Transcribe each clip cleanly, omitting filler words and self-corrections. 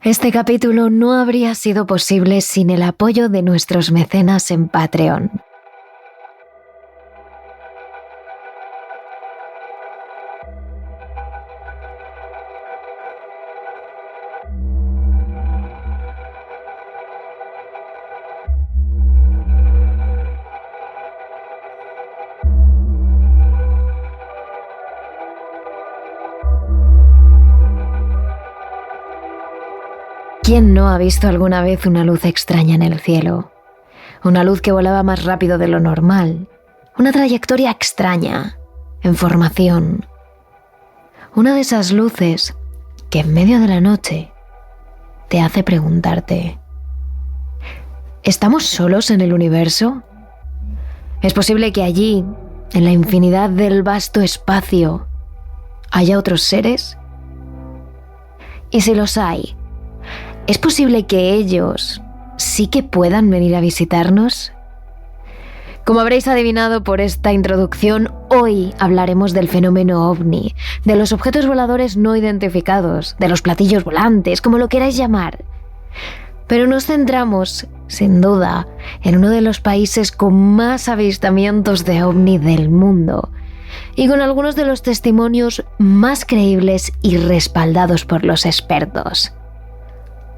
Este capítulo no habría sido posible sin el apoyo de nuestros mecenas en Patreon. ¿Quién no ha visto alguna vez una luz extraña en el cielo? Una luz que volaba más rápido de lo normal. Una trayectoria extraña, en formación. Una de esas luces que en medio de la noche te hace preguntarte: ¿estamos solos en el universo? ¿Es posible que allí, en la infinidad del vasto espacio, haya otros seres? Y si los hay, ¿es posible que ellos sí que puedan venir a visitarnos? Como habréis adivinado por esta introducción, hoy hablaremos del fenómeno ovni, de los objetos voladores no identificados, de los platillos volantes, como lo queráis llamar. Pero nos centramos, sin duda, en uno de los países con más avistamientos de ovni del mundo y con algunos de los testimonios más creíbles y respaldados por los expertos.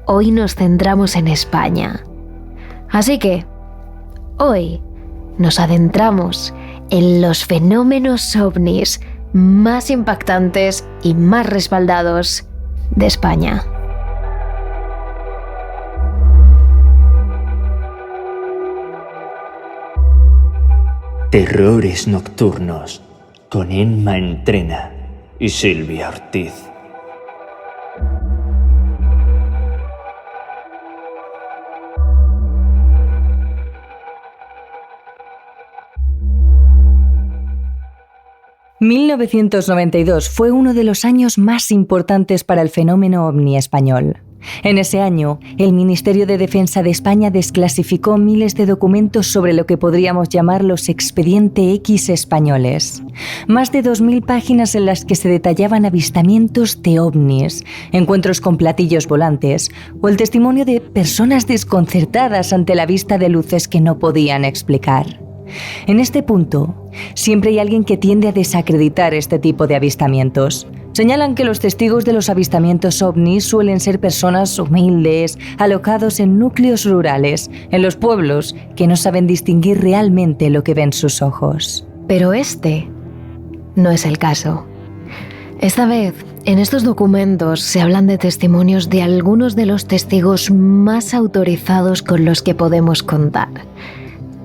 Hoy nos centramos en España. Así que, hoy nos adentramos en los fenómenos ovnis más impactantes y más respaldados de España. Terrores nocturnos con Emma Entrena y Silvia Ortiz. ...1992 fue uno de los años más importantes para el fenómeno ovni español. En ese año, el Ministerio de Defensa de España desclasificó miles de documentos sobre lo que podríamos llamar los Expediente X españoles. Más de 2.000 páginas en las que se detallaban avistamientos de ovnis, encuentros con platillos volantes o el testimonio de personas desconcertadas ante la vista de luces que no podían explicar. En este punto, siempre hay alguien que tiende a desacreditar este tipo de avistamientos. Señalan que los testigos de los avistamientos ovnis suelen ser personas humildes, alocados en núcleos rurales, en los pueblos, que no saben distinguir realmente lo que ven sus ojos. Pero este no es el caso. Esta vez, en estos documentos se hablan de testimonios de algunos de los testigos más autorizados con los que podemos contar.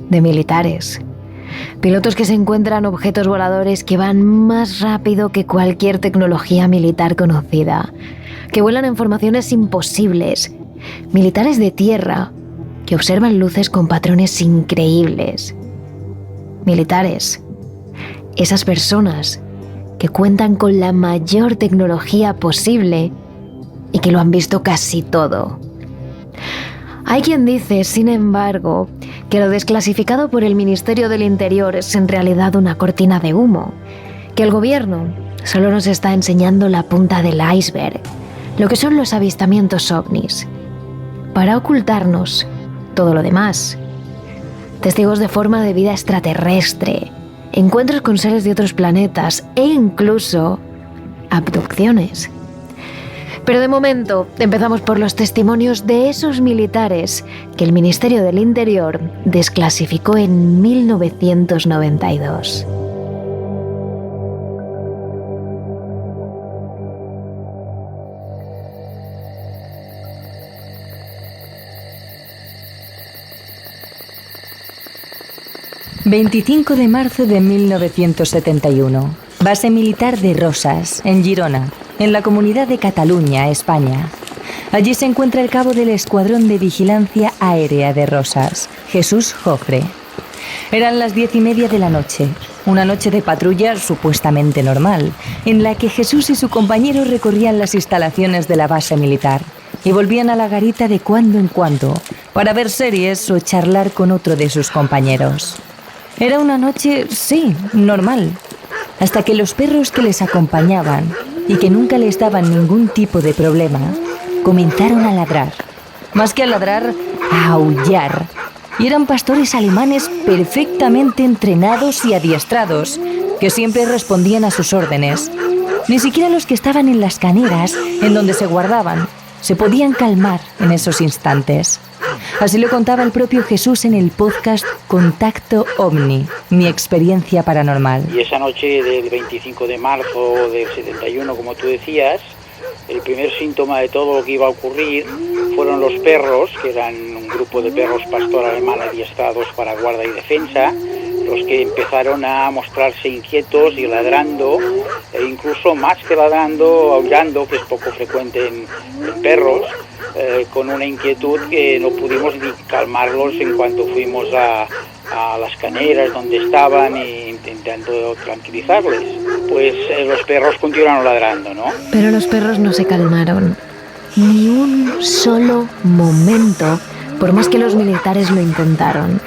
De militares, pilotos que se encuentran objetos voladores que van más rápido que cualquier tecnología militar conocida, que vuelan en formaciones imposibles, militares de tierra que observan luces con patrones increíbles, militares, esas personas que cuentan con la mayor tecnología posible y que lo han visto casi todo. Hay quien dice, sin embargo, que lo desclasificado por el Ministerio del Interior es en realidad una cortina de humo, que el gobierno solo nos está enseñando la punta del iceberg, lo que son los avistamientos ovnis, para ocultarnos todo lo demás. Testigos de forma de vida extraterrestre, encuentros con seres de otros planetas e incluso abducciones. Pero de momento empezamos por los testimonios de esos militares que el Ministerio del Interior desclasificó en 1992. ...25 de marzo de 1971... Base militar de Rosas, en Girona, en la Comunidad de Cataluña, España. Allí se encuentra el cabo del Escuadrón de Vigilancia Aérea de Rosas, Jesús Jofre. Eran las 10:30 de la noche, una noche de patrulla supuestamente normal, en la que Jesús y su compañero recorrían las instalaciones de la base militar y volvían a la garita de cuando en cuando para ver series o charlar con otro de sus compañeros. Era una noche, sí, normal, hasta que los perros que les acompañaban y que nunca les daban ningún tipo de problema comenzaron a ladrar. Más que a ladrar, a aullar. Y eran pastores alemanes perfectamente entrenados y adiestrados, que siempre respondían a sus órdenes. Ni siquiera los que estaban en las caneras, en donde se guardaban, se podían calmar en esos instantes. Así lo contaba el propio Jesús en el podcast Contacto OVNI, mi experiencia paranormal. Y esa noche del 25 de marzo del 71, como tú decías, el primer síntoma de todo lo que iba a ocurrir fueron los perros, que eran un grupo de perros pastor alemán adiestrados para guarda y defensa, los que empezaron a mostrarse inquietos y ladrando, e incluso más que ladrando, aullando, que es poco frecuente en perros, con una inquietud que no pudimos ni calmarlos en cuanto fuimos a las caneras donde estaban e intentando tranquilizarles. Pues los perros continuaron ladrando, ¿no? Pero los perros no se calmaron. Ni un solo momento, por más que los militares lo intentaron.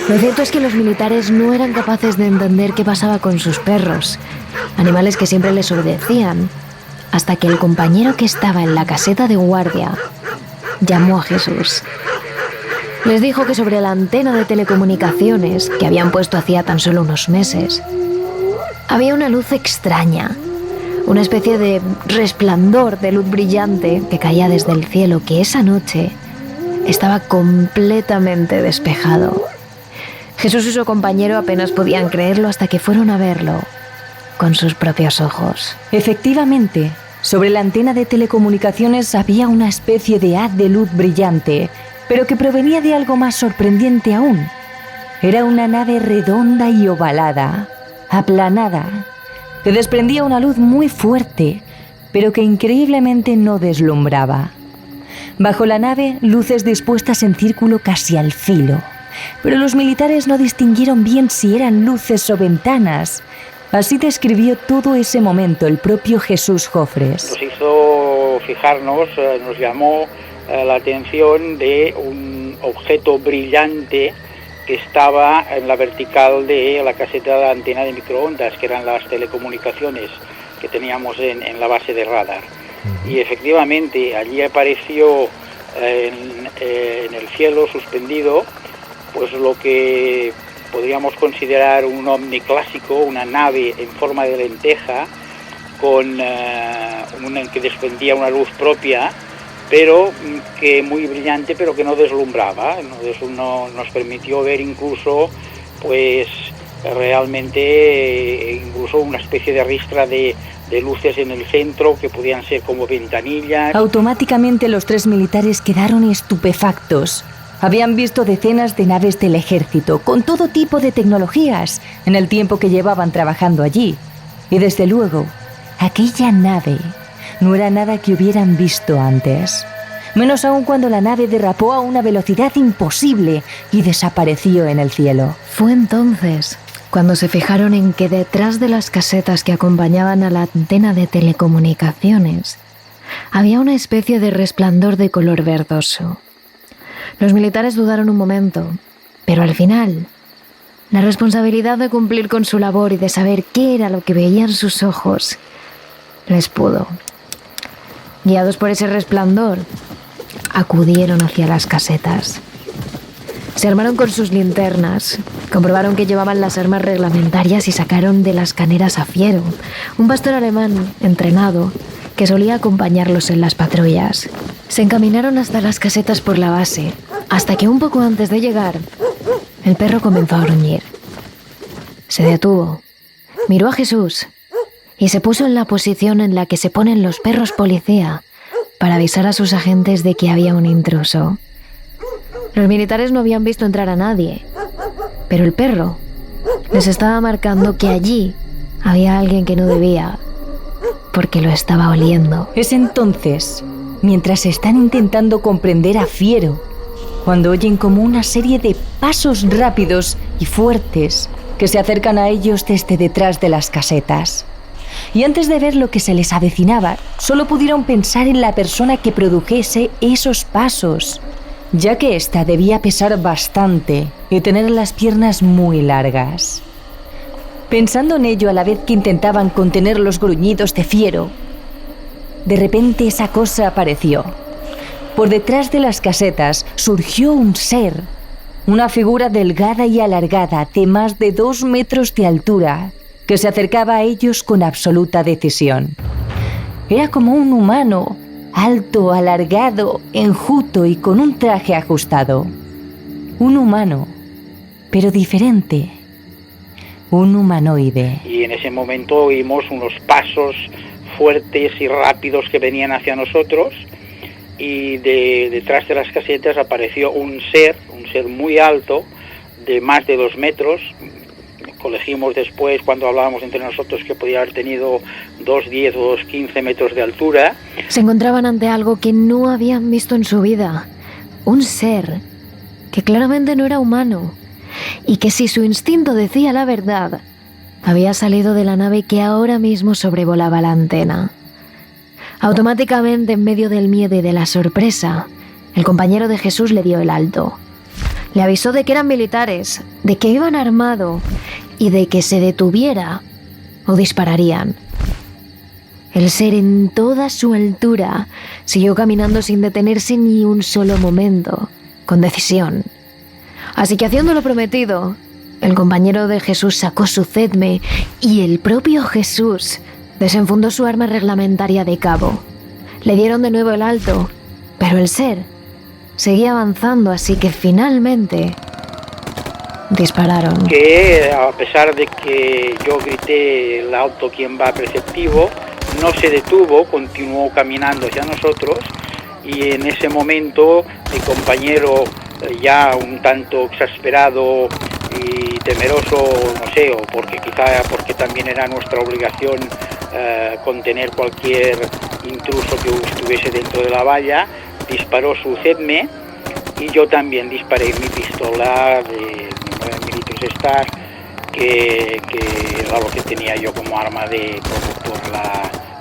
Lo cierto es que los militares no eran capaces de entender qué pasaba con sus perros, animales que siempre les obedecían, hasta que el compañero que estaba en la caseta de guardia llamó a Jesús. Les dijo que sobre la antena de telecomunicaciones que habían puesto hacía tan solo unos meses, había una luz extraña, una especie de resplandor de luz brillante que caía desde el cielo, que esa noche estaba completamente despejado. Jesús y su compañero apenas podían creerlo hasta que fueron a verlo con sus propios ojos. Efectivamente, sobre la antena de telecomunicaciones había una especie de haz de luz brillante, pero que provenía de algo más sorprendente aún. Era una nave redonda y ovalada, aplanada, que desprendía una luz muy fuerte, pero que increíblemente no deslumbraba. Bajo la nave, luces dispuestas en círculo casi al filo, pero los militares no distinguieron bien si eran luces o ventanas. Así describió todo ese momento el propio Jesús Jofres. Nos hizo fijarnos, nos llamó la atención de un objeto brillante que estaba en la vertical de la caseta de la antena de microondas, que eran las telecomunicaciones que teníamos en la base de radar. Y efectivamente allí apareció en el cielo suspendido pues lo que podríamos considerar un ovni clásico, una nave en forma de lenteja con que desprendía una luz propia, pero que muy brillante, pero que no deslumbraba. Nos permitió ver incluso pues realmente incluso una especie de ristra de luces en el centro que podían ser como ventanillas. Automáticamente los tres militares quedaron estupefactos. Habían visto decenas de naves del ejército con todo tipo de tecnologías en el tiempo que llevaban trabajando allí. Y desde luego, aquella nave no era nada que hubieran visto antes. Menos aún cuando la nave derrapó a una velocidad imposible y desapareció en el cielo. Fue entonces cuando se fijaron en que detrás de las casetas que acompañaban a la antena de telecomunicaciones había una especie de resplandor de color verdoso. Los militares dudaron un momento, pero al final, la responsabilidad de cumplir con su labor y de saber qué era lo que veían sus ojos, les pudo. Guiados por ese resplandor, acudieron hacia las casetas. Se armaron con sus linternas, comprobaron que llevaban las armas reglamentarias y sacaron de las caneras a Fiero, un pastor alemán entrenado que solía acompañarlos en las patrullas. Se encaminaron hasta las casetas por la base, hasta que un poco antes de llegar, el perro comenzó a gruñir. Se detuvo, miró a Jesús y se puso en la posición en la que se ponen los perros policía para avisar a sus agentes de que había un intruso. Los militares no habían visto entrar a nadie, pero el perro les estaba marcando que allí había alguien que no debía, porque lo estaba oliendo. Es entonces, mientras están intentando comprender a Fiero, cuando oyen como una serie de pasos rápidos y fuertes que se acercan a ellos desde detrás de las casetas. Y antes de ver lo que se les avecinaba, solo pudieron pensar en la persona que produjese esos pasos, ya que ésta debía pesar bastante y tener las piernas muy largas. Pensando en ello a la vez que intentaban contener los gruñidos de Fiero, de repente esa cosa apareció. Por detrás de las casetas surgió un ser, una figura delgada y alargada de más de 2 metros de altura, que se acercaba a ellos con absoluta decisión. Era como un humano, alto, alargado, enjuto y con un traje ajustado. Un humano, pero diferente. Un humanoide. Y en ese momento oímos unos pasos fuertes y rápidos que venían hacia nosotros, y detrás de las casetas apareció un ser muy alto, de más de 2 metros. Colegimos después, cuando hablábamos entre nosotros, que podía haber tenido 2,10 o 2,15 metros de altura. Se encontraban ante algo que no habían visto en su vida. Un ser que claramente no era humano, y que, si su instinto decía la verdad, había salido de la nave que ahora mismo sobrevolaba la antena. Automáticamente, en medio del miedo y de la sorpresa, el compañero de Jesús le dio el alto. Le avisó de que eran militares, de que iban armados y de que se detuviera o dispararían. El ser, en toda su altura, siguió caminando sin detenerse ni un solo momento, con decisión. Así que, haciendo lo prometido, el compañero de Jesús sacó su cetme y el propio Jesús desenfundó su arma reglamentaria de cabo. Le dieron de nuevo el alto, pero el ser seguía avanzando, así que finalmente dispararon. Que, a pesar de que yo grité el alto, ¿quién va preceptivo?, no se detuvo, continuó caminando hacia nosotros, y en ese momento mi compañero, ya un tanto exasperado y temeroso, no sé, o porque también era nuestra obligación contener cualquier intruso que estuviese dentro de la valla, disparó su cetme, y yo también disparé mi pistola de 9 milímetros Star, que era lo que tenía yo como arma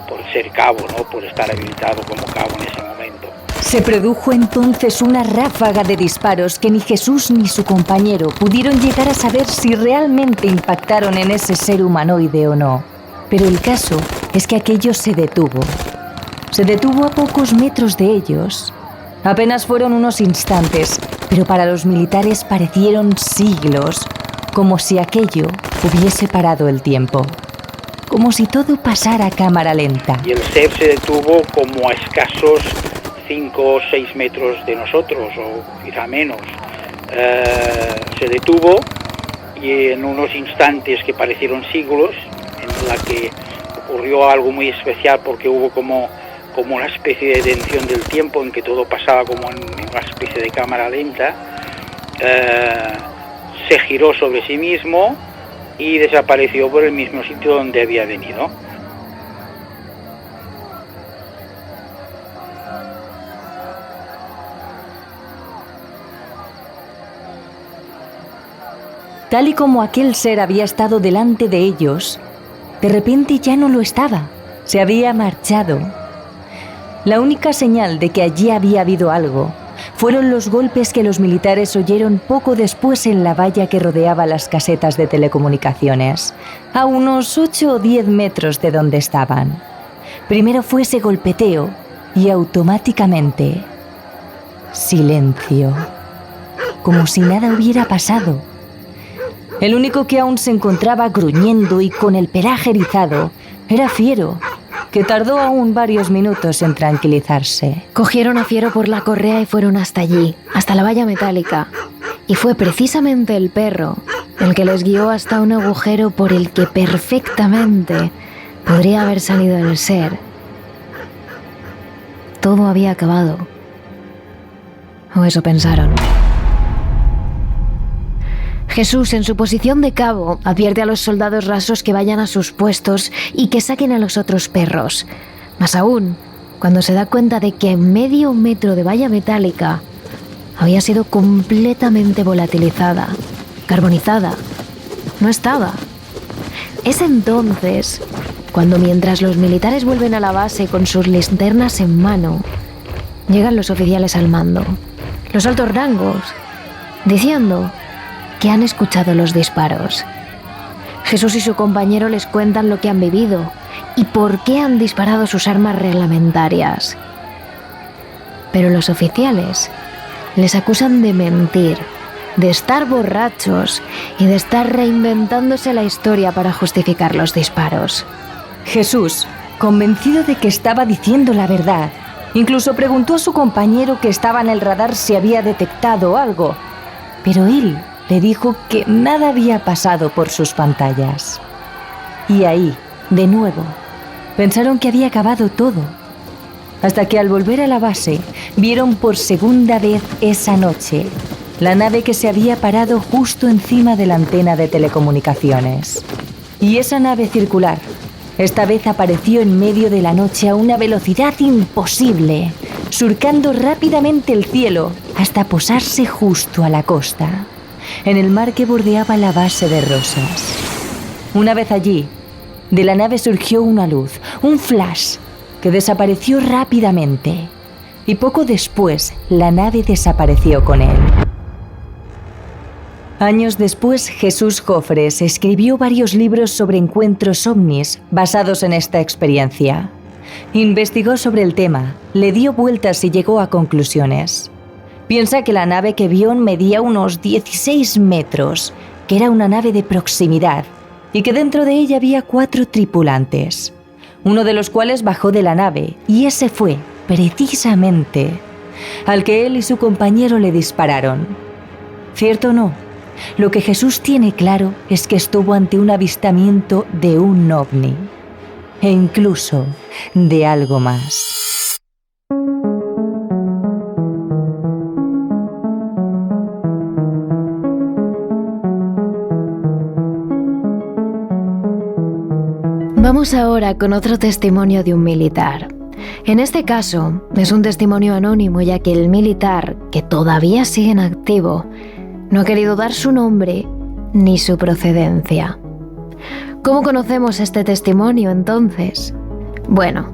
por ser cabo, ¿no?, por estar habilitado como cabo en ese momento. Se produjo entonces una ráfaga de disparos que ni Jesús ni su compañero pudieron llegar a saber si realmente impactaron en ese ser humanoide o no. Pero el caso es que aquello se detuvo. Se detuvo a pocos metros de ellos. Apenas fueron unos instantes, pero para los militares parecieron siglos, como si aquello hubiese parado el tiempo. Como si todo pasara a cámara lenta. Y el ser se detuvo como a escasos 5 o 6 metros de nosotros, o quizá menos. Se detuvo, y en unos instantes que parecieron siglos, en la que ocurrió algo muy especial, porque hubo como una especie de detención del tiempo, en que todo pasaba como en una especie de cámara lenta. Se giró sobre sí mismo y desapareció por el mismo sitio donde había venido. Tal y como aquel ser había estado delante de ellos, de repente ya no lo estaba. Se había marchado. La única señal de que allí había habido algo fueron los golpes que los militares oyeron poco después en la valla que rodeaba las casetas de telecomunicaciones, a unos 8 o 10 metros de donde estaban. Primero fue ese golpeteo y automáticamente silencio, como si nada hubiera pasado. El único que aún se encontraba gruñendo y con el pelaje erizado era Fiero, que tardó aún varios minutos en tranquilizarse. Cogieron a Fiero por la correa y fueron hasta allí, hasta la valla metálica. Y fue precisamente el perro el que les guió hasta un agujero por el que perfectamente podría haber salido el ser. Todo había acabado. O eso pensaron. Jesús, en su posición de cabo, advierte a los soldados rasos que vayan a sus puestos y que saquen a los otros perros. Más aún, cuando se da cuenta de que medio metro de valla metálica había sido completamente volatilizada, carbonizada. No estaba. Es entonces cuando, mientras los militares vuelven a la base con sus linternas en mano, llegan los oficiales al mando, los altos rangos, diciendo que han escuchado los disparos. Jesús y su compañero les cuentan lo que han vivido y por qué han disparado sus armas reglamentarias. Pero los oficiales les acusan de mentir, de estar borrachos y de estar reinventándose la historia para justificar los disparos. Jesús, convencido de que estaba diciendo la verdad, incluso preguntó a su compañero que estaba en el radar si había detectado algo, pero él le dijo que nada había pasado por sus pantallas. Y ahí, de nuevo, pensaron que había acabado todo, hasta que al volver a la base vieron por segunda vez esa noche la nave que se había parado justo encima de la antena de telecomunicaciones. Y esa nave circular, esta vez apareció en medio de la noche a una velocidad imposible, surcando rápidamente el cielo hasta posarse justo a la costa, en el mar que bordeaba la base de Rosas. Una vez allí, de la nave surgió una luz, un flash, que desapareció rápidamente, y poco después la nave desapareció con él. Años después, Jesús Jofres escribió varios libros sobre encuentros ovnis basados en esta experiencia. Investigó sobre el tema, le dio vueltas y llegó a conclusiones. Piensa que la nave que vio medía unos 16 metros, que era una nave de proximidad y que dentro de ella había 4 tripulantes, uno de los cuales bajó de la nave y ese fue, precisamente, al que él y su compañero le dispararon. ¿Cierto o no? Lo que Jesús tiene claro es que estuvo ante un avistamiento de un ovni, e incluso de algo más. Vamos ahora con otro testimonio de un militar. En este caso, es un testimonio anónimo, ya que el militar, que todavía sigue en activo, no ha querido dar su nombre ni su procedencia. ¿Cómo conocemos este testimonio entonces? Bueno,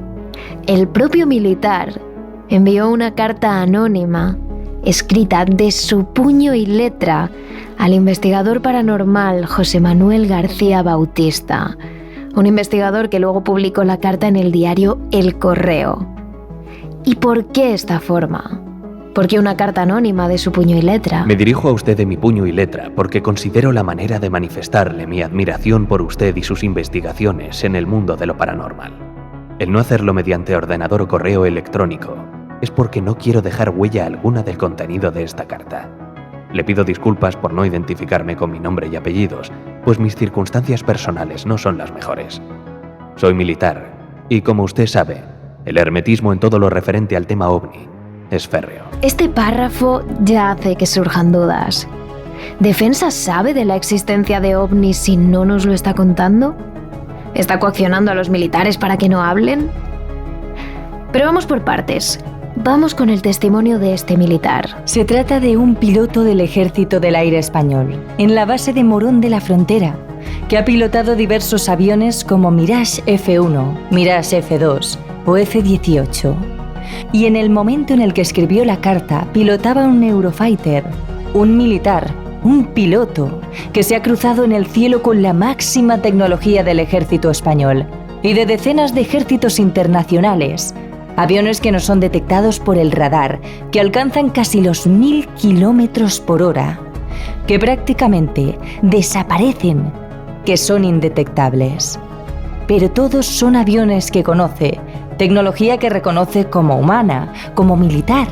el propio militar envió una carta anónima escrita de su puño y letra al investigador paranormal José Manuel García Bautista, un investigador que luego publicó la carta en el diario El Correo. ¿Y por qué esta forma? ¿Por qué una carta anónima de su puño y letra? Me dirijo a usted de mi puño y letra porque considero la manera de manifestarle mi admiración por usted y sus investigaciones en el mundo de lo paranormal. El no hacerlo mediante ordenador o correo electrónico es porque no quiero dejar huella alguna del contenido de esta carta. Le pido disculpas por no identificarme con mi nombre y apellidos, pues mis circunstancias personales no son las mejores. Soy militar y, como usted sabe, el hermetismo en todo lo referente al tema ovni es férreo. Este párrafo ya hace que surjan dudas. ¿Defensa sabe de la existencia de ovnis si no nos lo está contando? ¿Está coaccionando a los militares para que no hablen? Pero vamos por partes. Vamos con el testimonio de este militar. Se trata de un piloto del Ejército del Aire Español, en la base de Morón de la Frontera, que ha pilotado diversos aviones como Mirage F1, Mirage F2 o F-18. Y en el momento en el que escribió la carta, pilotaba un Eurofighter, un militar, un piloto, que se ha cruzado en el cielo con la máxima tecnología del ejército español y de decenas de ejércitos internacionales, aviones que no son detectados por el radar, que alcanzan casi los 1000 kilómetros por hora, que prácticamente desaparecen, que son indetectables. Pero todos son aviones que conoce, tecnología que reconoce como humana, como militar,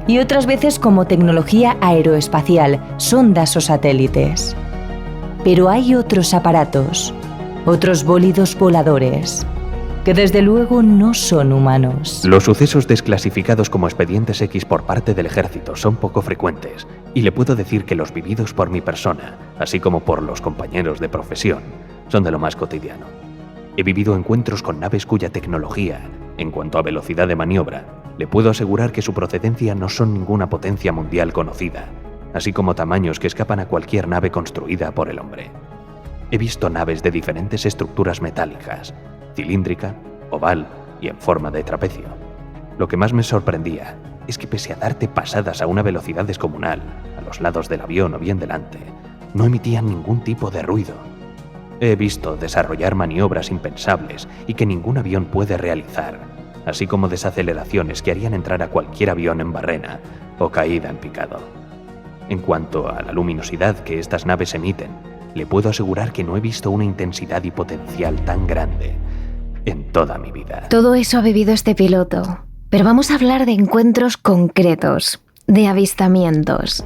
y otras veces como tecnología aeroespacial, sondas o satélites. Pero hay otros aparatos, otros bólidos voladores, que desde luego no son humanos. Los sucesos desclasificados como expedientes X por parte del ejército son poco frecuentes, y le puedo decir que los vividos por mi persona, así como por los compañeros de profesión, son de lo más cotidiano. He vivido encuentros con naves cuya tecnología, en cuanto a velocidad de maniobra, le puedo asegurar que su procedencia no son ninguna potencia mundial conocida, así como tamaños que escapan a cualquier nave construida por el hombre. He visto naves de diferentes estructuras metálicas, cilíndrica, oval y en forma de trapecio. Lo que más me sorprendía es que, pese a darte pasadas a una velocidad descomunal, a los lados del avión o bien delante, no emitían ningún tipo de ruido. He visto desarrollar maniobras impensables y que ningún avión puede realizar, así como desaceleraciones que harían entrar a cualquier avión en barrena o caída en picado. En cuanto a la luminosidad que estas naves emiten, le puedo asegurar que no he visto una intensidad y potencial tan grande en toda mi vida. Todo eso ha vivido este piloto, pero vamos a hablar de encuentros concretos, de avistamientos.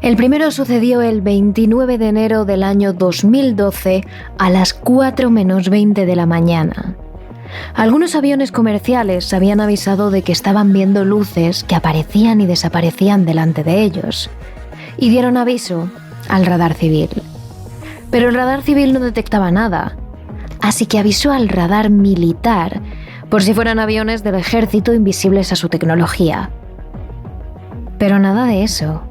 El primero sucedió el 29 de enero del año 2012 a las 4:20 de la mañana. Algunos aviones comerciales habían avisado de que estaban viendo luces que aparecían y desaparecían delante de ellos, y dieron aviso al radar civil. Pero el radar civil no detectaba nada, así que avisó al radar militar por si fueran aviones del ejército invisibles a su tecnología. Pero nada de eso.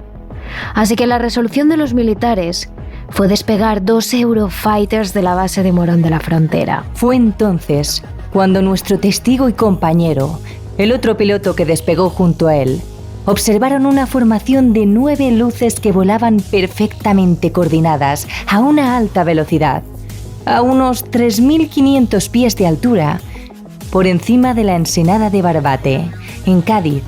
Así que la resolución de los militares fue despegar 2 Eurofighters de la base de Morón de la Frontera. Fue entonces cuando nuestro testigo y compañero, el otro piloto que despegó junto a él, observaron una formación de 9 luces que volaban perfectamente coordinadas a una alta velocidad, a unos 3.500 pies de altura, por encima de la ensenada de Barbate, en Cádiz.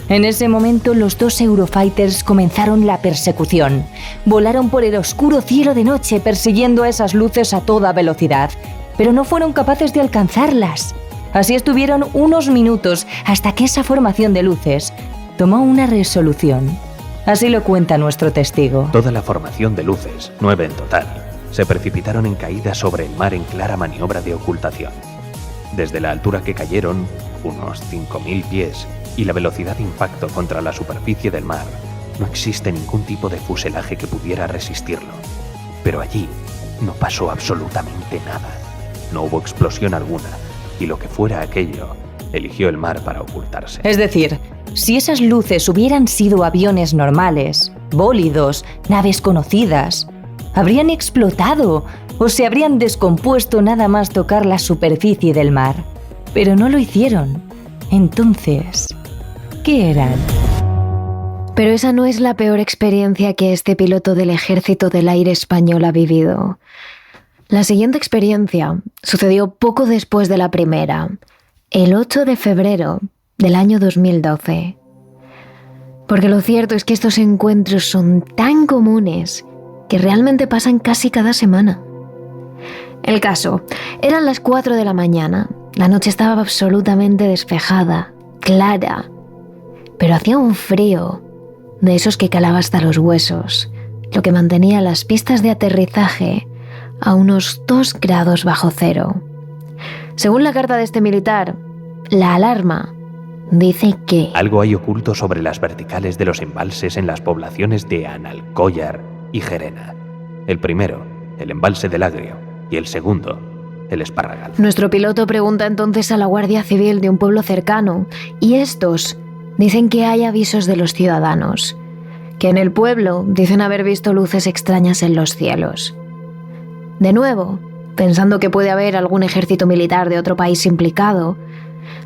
En ese momento los 2 Eurofighters comenzaron la persecución. Volaron por el oscuro cielo de noche persiguiendo a esas luces a toda velocidad, pero no fueron capaces de alcanzarlas. Así estuvieron unos minutos hasta que esa formación de luces tomó una resolución. Así lo cuenta nuestro testigo. Toda la formación de luces, 9 en total, se precipitaron en caída sobre el mar en clara maniobra de ocultación. Desde la altura que cayeron, unos 5.000 pies, y la velocidad de impacto contra la superficie del mar, no existe ningún tipo de fuselaje que pudiera resistirlo. Pero allí no pasó absolutamente nada. No hubo explosión alguna, y lo que fuera aquello, eligió el mar para ocultarse. Es decir, si esas luces hubieran sido aviones normales, bólidos, naves conocidas, habrían explotado o se habrían descompuesto nada más tocar la superficie del mar. Pero no lo hicieron. Entonces, ¿qué eran? Pero esa no es la peor experiencia que este piloto del Ejército del Aire español ha vivido. La siguiente experiencia sucedió poco después de la primera, el 8 de febrero del año 2012. Porque lo cierto es que estos encuentros son tan comunes que realmente pasan casi cada semana. El caso, eran las 4 de la mañana, la noche estaba absolutamente despejada, clara, pero hacía un frío de esos que calaba hasta los huesos, lo que mantenía las pistas de aterrizaje a unos 2 grados bajo cero. Según la carta de este militar, la alarma dice que algo hay oculto sobre las verticales de los embalses en las poblaciones de Analcóllar y Gerena. El primero, el embalse del Agrio, y el segundo, el Esparragal. Nuestro piloto pregunta entonces a la Guardia Civil de un pueblo cercano, y estos dicen que hay avisos de los ciudadanos, que en el pueblo dicen haber visto luces extrañas en los cielos. De nuevo, pensando que puede haber algún ejército militar de otro país implicado,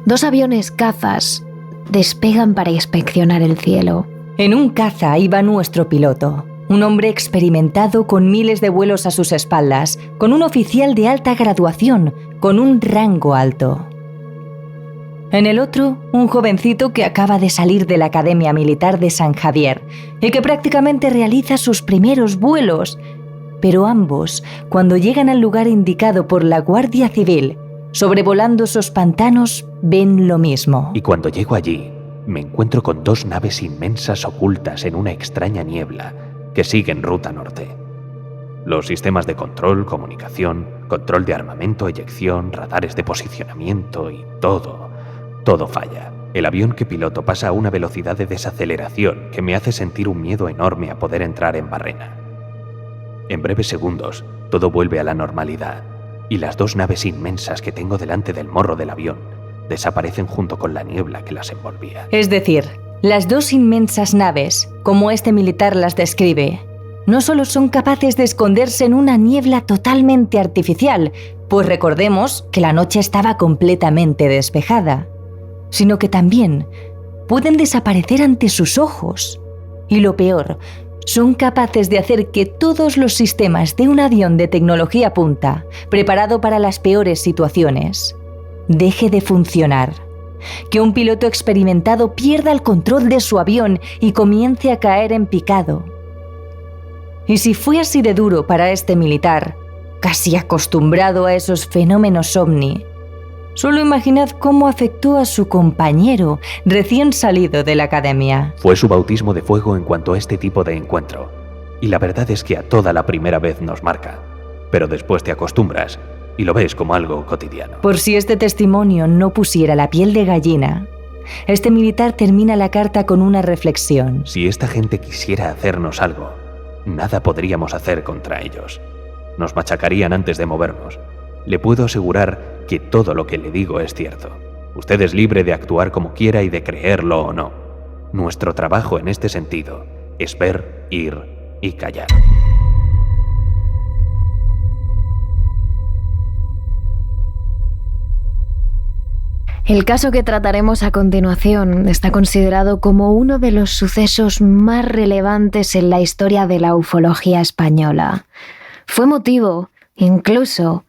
2 aviones cazas despegan para inspeccionar el cielo. En un caza iba nuestro piloto, un hombre experimentado con miles de vuelos a sus espaldas, con un oficial de alta graduación, con un rango alto. En el otro, un jovencito que acaba de salir de la Academia Militar de San Javier y que prácticamente realiza sus primeros vuelos. Pero ambos, cuando llegan al lugar indicado por la Guardia Civil, sobrevolando esos pantanos, ven lo mismo. Y cuando llego allí, me encuentro con 2 naves inmensas ocultas en una extraña niebla que siguen ruta norte. Los sistemas de control, comunicación, control de armamento, eyección, radares de posicionamiento y todo falla. El avión que piloto pasa a una velocidad de desaceleración que me hace sentir un miedo enorme a poder entrar en barrena. En breves segundos, todo vuelve a la normalidad, y las 2 naves inmensas que tengo delante del morro del avión desaparecen junto con la niebla que las envolvía. Es decir, las 2 inmensas naves, como este militar las describe, no solo son capaces de esconderse en una niebla totalmente artificial, pues recordemos que la noche estaba completamente despejada, sino que también pueden desaparecer ante sus ojos. Y lo peor, Son capaces de hacer que todos los sistemas de un avión de tecnología punta, preparado para las peores situaciones, deje de funcionar. Que un piloto experimentado pierda el control de su avión y comience a caer en picado. Y si fue así de duro para este militar, casi acostumbrado a esos fenómenos ovni, solo imaginad cómo afectó a su compañero recién salido de la academia. Fue su bautismo de fuego en cuanto a este tipo de encuentro. Y la verdad es que a toda la primera vez nos marca. Pero después te acostumbras y lo ves como algo cotidiano. Por si este testimonio no pusiera la piel de gallina, este militar termina la carta con una reflexión. Si esta gente quisiera hacernos algo, nada podríamos hacer contra ellos. Nos machacarían antes de movernos. Le puedo asegurar que todo lo que le digo es cierto. Usted es libre de actuar como quiera y de creerlo o no. Nuestro trabajo en este sentido es ver, ir y callar. El caso que trataremos a continuación está considerado como uno de los sucesos más relevantes en la historia de la ufología española. Fue motivo, incluso,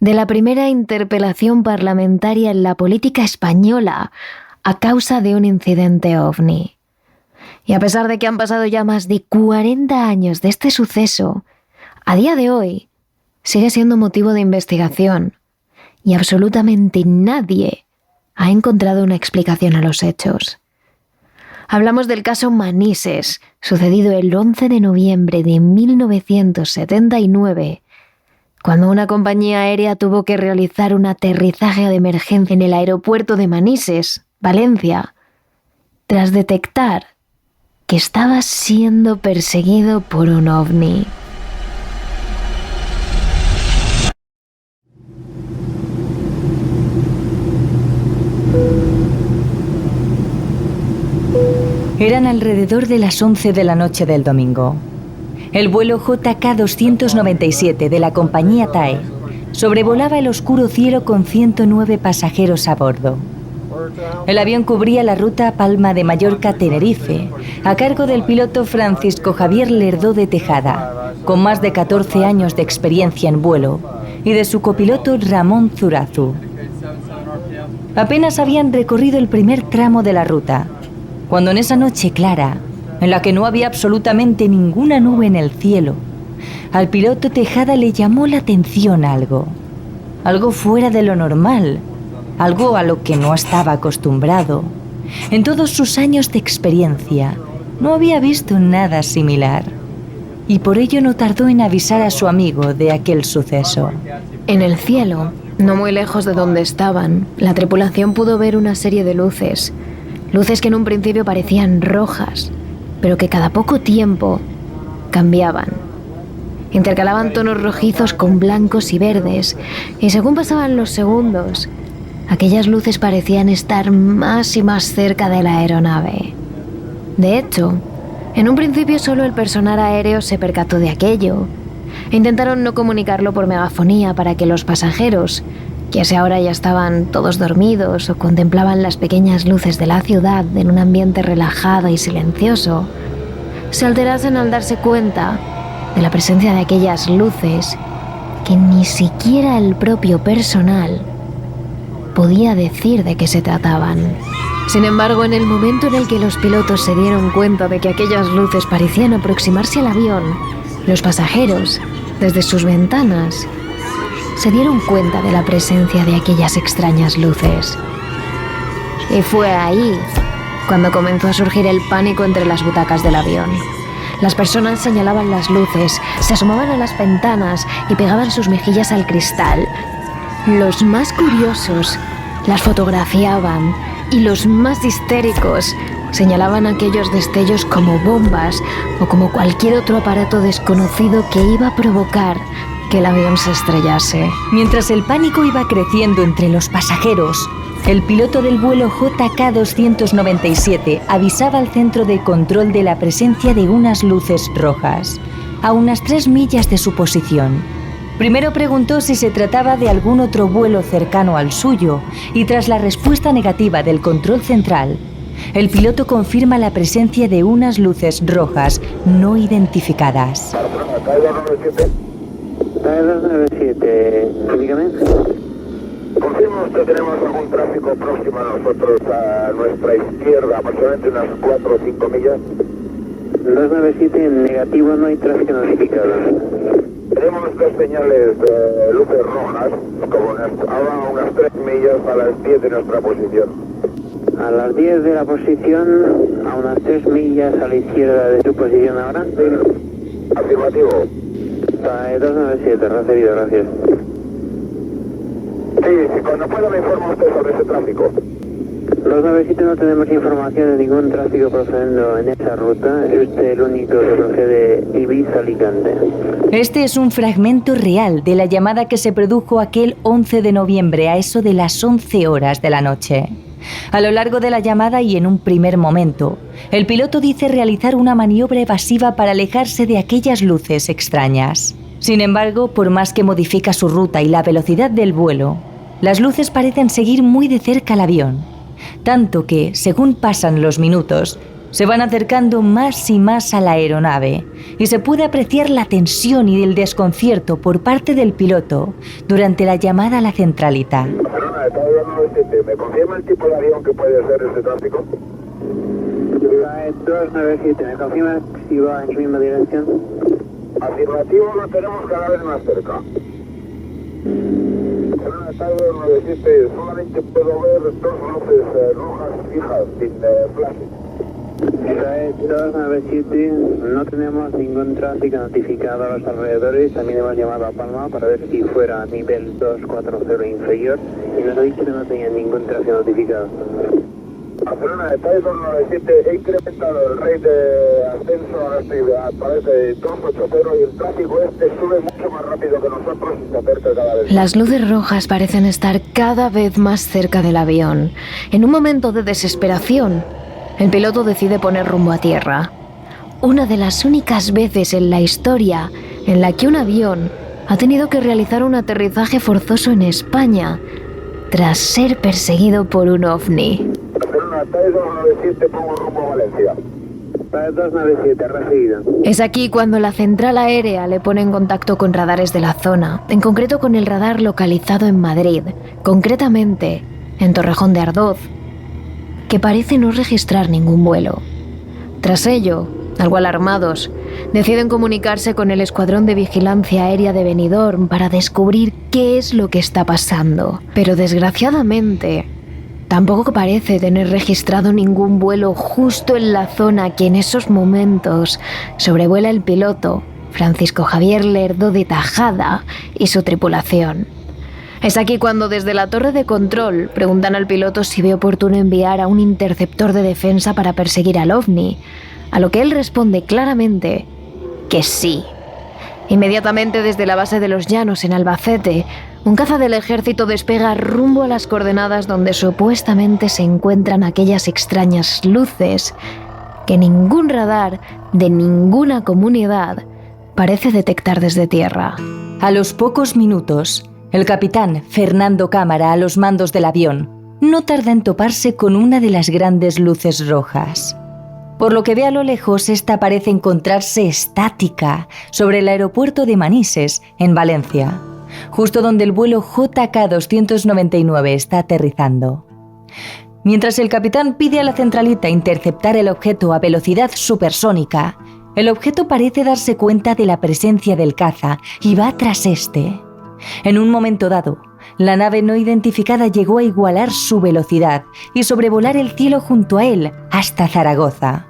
de la primera interpelación parlamentaria en la política española a causa de un incidente ovni. Y a pesar de que han pasado ya más de 40 años de este suceso, a día de hoy sigue siendo motivo de investigación y absolutamente nadie ha encontrado una explicación a los hechos. Hablamos del caso Manises, sucedido el 11 de noviembre de 1979, cuando una compañía aérea tuvo que realizar un aterrizaje de emergencia en el aeropuerto de Manises, Valencia, tras detectar que estaba siendo perseguido por un ovni. Eran alrededor de las 11 de la noche del domingo. El vuelo JK-297 de la compañía TAE sobrevolaba el oscuro cielo con 109 pasajeros a bordo. El avión cubría la ruta Palma de Mallorca-Tenerife, a cargo del piloto Francisco Javier Lerdo de Tejada, con más de 14 años de experiencia en vuelo, y de su copiloto Ramón Zurazu. Apenas habían recorrido el primer tramo de la ruta, cuando en esa noche clara, en la que no había absolutamente ninguna nube en el cielo, al piloto Tejada le llamó la atención algo fuera de lo normal, algo a lo que no estaba acostumbrado. En todos sus años de experiencia, no había visto nada similar, y por ello no tardó en avisar a su amigo de aquel suceso. En el cielo, no muy lejos de donde estaban, la tripulación pudo ver una serie de luces que en un principio parecían rojas, pero que cada poco tiempo cambiaban. Intercalaban tonos rojizos con blancos y verdes, y según pasaban los segundos, aquellas luces parecían estar más y más cerca de la aeronave. De hecho, en un principio solo el personal aéreo se percató de aquello. Intentaron no comunicarlo por megafonía para que los pasajeros, ya sea ahora ya estaban todos dormidos o contemplaban las pequeñas luces de la ciudad en un ambiente relajado y silencioso, se alterasen al darse cuenta de la presencia de aquellas luces que ni siquiera el propio personal podía decir de qué se trataban. Sin embargo, en el momento en el que los pilotos se dieron cuenta de que aquellas luces parecían aproximarse al avión, los pasajeros, desde sus ventanas, se dieron cuenta de la presencia de aquellas extrañas luces. Y fue ahí cuando comenzó a surgir el pánico entre las butacas del avión. Las personas señalaban las luces, se asomaban a las ventanas y pegaban sus mejillas al cristal. Los más curiosos las fotografiaban y los más histéricos señalaban aquellos destellos como bombas o como cualquier otro aparato desconocido que iba a provocar que el avión se estrellase. Mientras el pánico iba creciendo entre los pasajeros, el piloto del vuelo JK-297 avisaba al centro de control de la presencia de unas luces rojas, a unas 3 millas de su posición. Primero preguntó si se trataba de algún otro vuelo cercano al suyo, y tras la respuesta negativa del control central, El piloto confirma la presencia de unas luces rojas no identificadas. TAE 297, dígame. Confirmo que tenemos algún tráfico próximo a nosotros, a nuestra izquierda, aproximadamente unas 4 o 5 millas. 297, en negativo, no hay tráfico notificado. Tenemos dos señales de luces rojas, como ahora unas 3 millas a las 10 de nuestra posición. A las 10 de la posición, a unas 3 millas a la izquierda de su posición ahora. Afirmativo. TAE 297, recibido, gracias. Sí, cuando pueda me informa usted sobre ese tráfico. 297 no tenemos información de ningún tráfico procediendo en esa ruta. Es usted el único que procede Ibiza-Alicante. Este es un fragmento real de la llamada que se produjo aquel 11 de noviembre a eso de las 11 horas de la noche. A lo largo de la llamada y en un primer momento, el piloto dice realizar una maniobra evasiva para alejarse de aquellas luces extrañas. Sin embargo, por más que modifica su ruta y la velocidad del vuelo, las luces parecen seguir muy de cerca al avión, tanto que, según pasan los minutos, se van acercando más y más a la aeronave y se puede apreciar la tensión y el desconcierto por parte del piloto durante la llamada a la centralita. Barcelona, TAE 297, ¿me confirma el tipo de avión que puede ser ese tráfico? TAE 297, ¿me confirma si va en su misma dirección? Afirmativo, lo tenemos cada vez más cerca. Barcelona, TAE 297, solamente puedo ver dos luces rojas fijas, sin flash. TAE 297, no tenemos ningún tráfico notificado a los alrededores. También hemos llamado a Palma para ver si fuera nivel 240 inferior y nos ha dicho que no tenía ningún tráfico notificado. Barcelona, TAE 297, he incrementado el rate de ascenso a la parece de 280 y el tráfico sube mucho más rápido que nosotros y se acerca cada vez más. Las luces rojas parecen estar cada vez más cerca del avión. En un momento de desesperación, el piloto decide poner rumbo a tierra. Una de las únicas veces en la historia en la que un avión ha tenido que realizar un aterrizaje forzoso en España tras ser perseguido por un ovni. Barcelona, TAE 297, pongo rumbo a Valencia. TAE 297, recibido. Es aquí cuando la central aérea le pone en contacto con radares de la zona, en concreto con el radar localizado en Madrid, concretamente en Torrejón de Ardoz, que parece no registrar ningún vuelo. Tras ello, algo alarmados, deciden comunicarse con el Escuadrón de Vigilancia Aérea de Benidorm para descubrir qué es lo que está pasando. Pero desgraciadamente, tampoco parece tener registrado ningún vuelo justo en la zona que en esos momentos sobrevuela el piloto Francisco Javier Lerdo de Tajada y su tripulación. Es aquí cuando desde la torre de control preguntan al piloto si ve oportuno enviar a un interceptor de defensa para perseguir al ovni, a lo que él responde claramente que sí. Inmediatamente desde la base de los Llanos en Albacete, un caza del ejército despega rumbo a las coordenadas donde supuestamente se encuentran aquellas extrañas luces que ningún radar de ninguna comunidad parece detectar desde tierra. A los pocos minutos, el capitán Fernando Cámara, a los mandos del avión, no tarda en toparse con una de las grandes luces rojas. Por lo que ve a lo lejos, esta parece encontrarse estática sobre el aeropuerto de Manises, en Valencia, justo donde el vuelo JK 299 está aterrizando. Mientras el capitán pide a la centralita interceptar el objeto a velocidad supersónica, el objeto parece darse cuenta de la presencia del caza y va tras este. En un momento dado, la nave no identificada llegó a igualar su velocidad y sobrevolar el cielo junto a él hasta Zaragoza,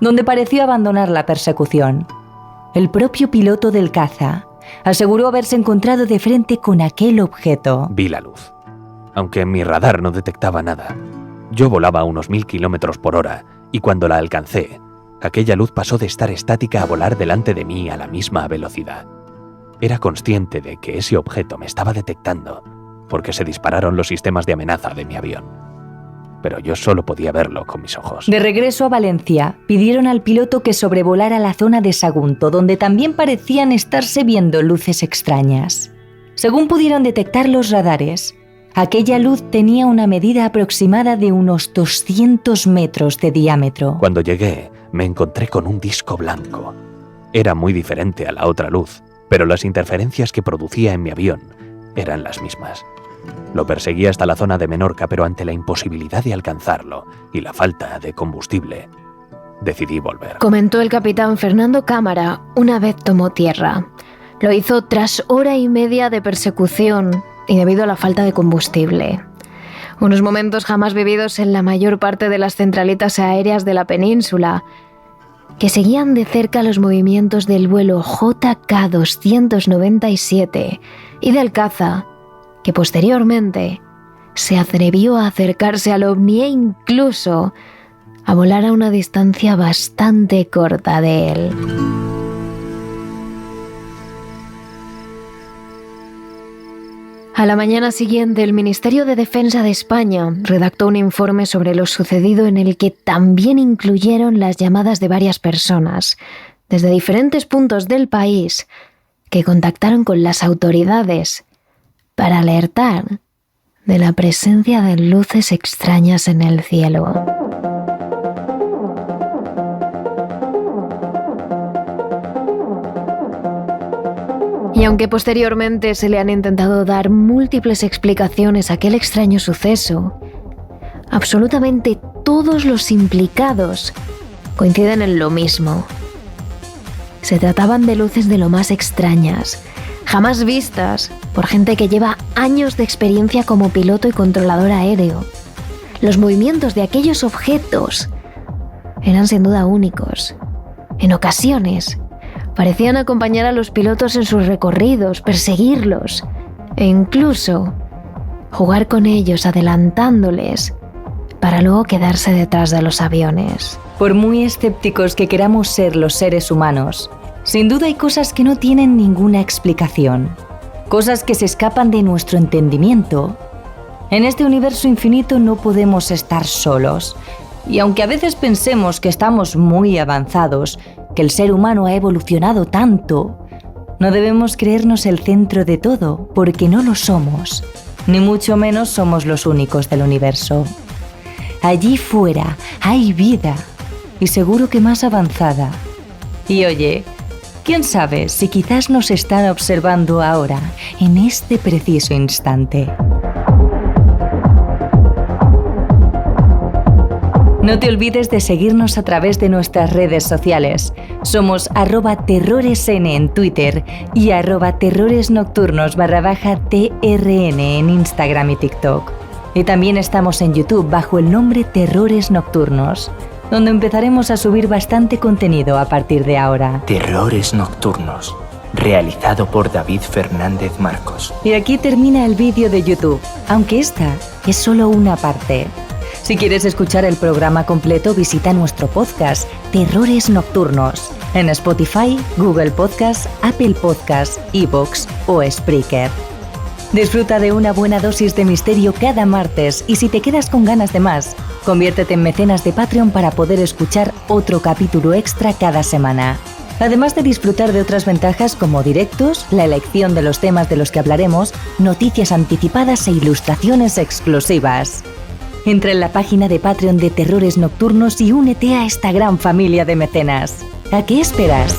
donde pareció abandonar la persecución. El propio piloto del caza aseguró haberse encontrado de frente con aquel objeto. Vi la luz, aunque mi radar no detectaba nada. Yo volaba a unos 1000 kilómetros por hora y cuando la alcancé, aquella luz pasó de estar estática a volar delante de mí a la misma velocidad. Era consciente de que ese objeto me estaba detectando porque se dispararon los sistemas de amenaza de mi avión. Pero yo solo podía verlo con mis ojos. De regreso a Valencia, pidieron al piloto que sobrevolara la zona de Sagunto, donde también parecían estarse viendo luces extrañas. Según pudieron detectar los radares, Aquella luz tenía una medida aproximada de unos 200 metros de diámetro. Cuando llegué, me encontré con un disco blanco. Era muy diferente a la otra luz, pero las interferencias que producía en mi avión eran las mismas. Lo perseguí hasta la zona de Menorca, pero ante la imposibilidad de alcanzarlo y la falta de combustible, decidí volver. Comentó el capitán Fernando Cámara una vez tomó tierra. Lo hizo tras hora y media de persecución y debido a la falta de combustible. Unos momentos jamás vividos en la mayor parte de las centralitas aéreas de la península, que seguían de cerca los movimientos del vuelo JK-297 y del caza, que posteriormente se atrevió a acercarse al ovni e incluso a volar a una distancia bastante corta de él. A la mañana siguiente, el Ministerio de Defensa de España redactó un informe sobre lo sucedido en el que también incluyeron las llamadas de varias personas, desde diferentes puntos del país, que contactaron con las autoridades para alertar de la presencia de luces extrañas en el cielo. Y aunque posteriormente se le han intentado dar múltiples explicaciones a aquel extraño suceso, absolutamente todos los implicados coinciden en lo mismo. Se trataban de luces de lo más extrañas, jamás vistas por gente que lleva años de experiencia como piloto y controlador aéreo. Los movimientos de aquellos objetos eran sin duda únicos. En ocasiones, parecían acompañar a los pilotos en sus recorridos, perseguirlos e incluso jugar con ellos adelantándoles para luego quedarse detrás de los aviones. Por muy escépticos que queramos ser los seres humanos, sin duda hay cosas que no tienen ninguna explicación, cosas que se escapan de nuestro entendimiento. En este universo infinito no podemos estar solos, y aunque a veces pensemos que estamos muy avanzados, que el ser humano ha evolucionado tanto, no debemos creernos el centro de todo, porque no lo somos, ni mucho menos somos los únicos del universo. Allí fuera hay vida, y seguro que más avanzada. Y oye, ¿quién sabe si quizás nos están observando ahora, en este preciso instante? No te olvides de seguirnos a través de nuestras redes sociales. Somos @terroresn en Twitter y @terroresnocturnos_TRN en Instagram y TikTok. Y también estamos en YouTube bajo el nombre Terrores Nocturnos, donde empezaremos a subir bastante contenido a partir de ahora. Terrores Nocturnos, realizado por David Fernández Marcos. Y aquí termina el vídeo de YouTube, aunque esta es solo una parte. Si quieres escuchar el programa completo, visita nuestro podcast Terrores Nocturnos en Spotify, Google Podcast, Apple Podcast, iVoox o Spreaker. Disfruta de una buena dosis de misterio cada martes y si te quedas con ganas de más, conviértete en mecenas de Patreon para poder escuchar otro capítulo extra cada semana. Además de disfrutar de otras ventajas como directos, la elección de los temas de los que hablaremos, noticias anticipadas e ilustraciones exclusivas. Entra en la página de Patreon de Terrores Nocturnos y únete a esta gran familia de mecenas. ¿A qué esperas?